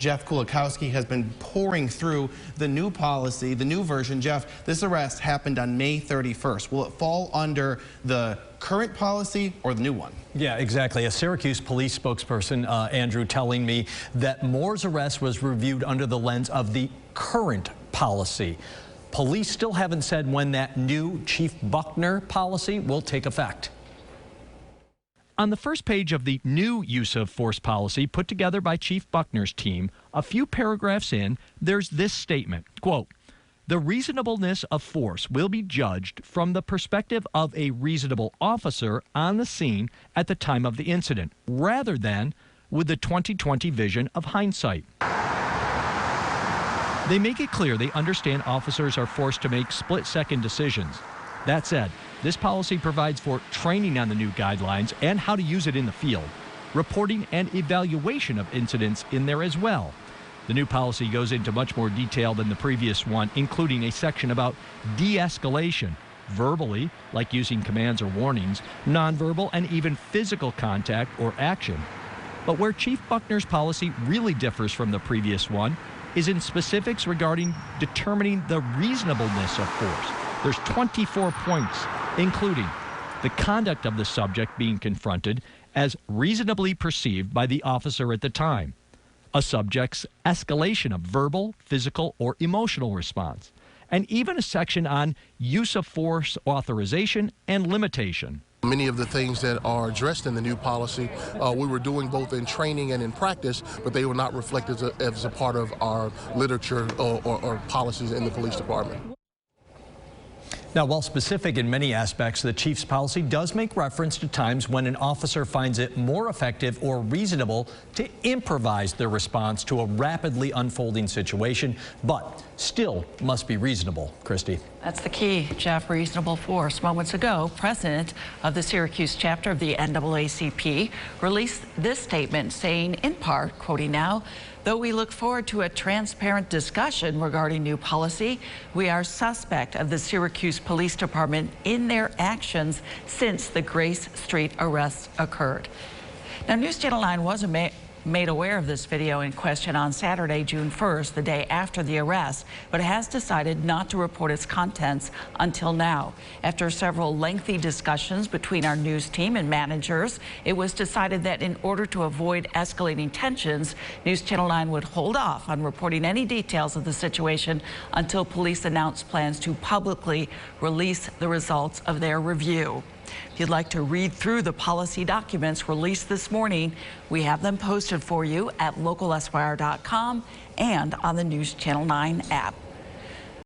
Jeff Kulikowski has been pouring through the new policy, the new version. Jeff, this arrest happened on May 31st. Will it fall under the current policy or the new one? Yeah, exactly. A Syracuse police spokesperson, Andrew, telling me that Moore's arrest was reviewed under the lens of the current policy. Police still haven't said when that new Chief Buckner policy will take effect. On the first page of the new use of force policy put together by Chief Buckner's team, a few paragraphs in, there's this statement, quote, "The reasonableness of force will be judged from the perspective of a reasonable officer on the scene at the time of the incident, rather than with the 20/20 vision of hindsight." They make it clear they understand officers are forced to make split-second decisions. That said, this policy provides for training on the new guidelines and how to use it in the field, reporting and evaluation of incidents in there as well. The new policy goes into much more detail than the previous one, including a section about de-escalation, verbally, like using commands or warnings, nonverbal, and even physical contact or action. But where Chief Buckner's policy really differs from the previous one is in specifics regarding determining the reasonableness of force. There's 24 points, including the conduct of the subject being confronted as reasonably perceived by the officer at the time, a subject's escalation of verbal, physical, or emotional response, and even a section on use of force authorization and limitation. Many of the things that are addressed in the new policy, we were doing both in training and in practice, but they were not reflected as a part of our literature or policies in the police department. Now, while specific in many aspects, the chief's policy does make reference to times when an officer finds it more effective or reasonable to improvise their response to a rapidly unfolding situation, but still must be reasonable. Christy. That's the key, Jeff. Reasonable force. Moments ago, President of the Syracuse chapter of the NAACP released this statement saying, in part, quoting now, "Though we look forward to a transparent discussion regarding new policy, we are suspect of the Syracuse Police Department in their actions since the Grace Street arrests occurred." Now, News Channel 9 was made aware of this video in question on Saturday, June 1st, the day after the arrest, but has decided not to report its contents until now. After several lengthy discussions between our news team and managers, it was decided that in order to avoid escalating tensions, News Channel 9 would hold off on reporting any details of the situation until police announced plans to publicly release the results of their review. If you'd like to read through the policy documents released this morning, we have them posted for you at localsyr.com and on the News Channel 9 app.